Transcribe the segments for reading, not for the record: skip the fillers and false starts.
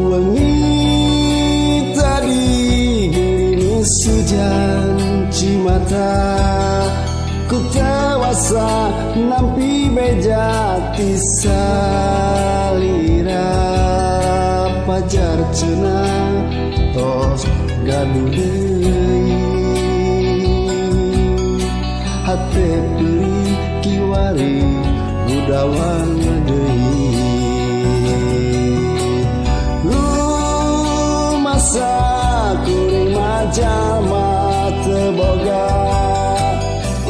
Wengi tadi gini sejanji mata ku tewasa nampi beja tisalira pajar cenah tos gaduh deui hate peuli kiwari budawang deui masa kuring majama teboga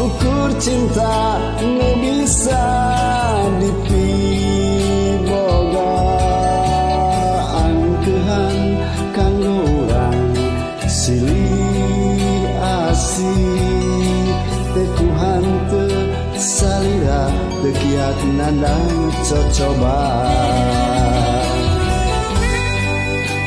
ukur cinta nu bisa dipiboga angkehan kanggo urang silih asih tekuhan teu salira teu kiat nandang cocoba.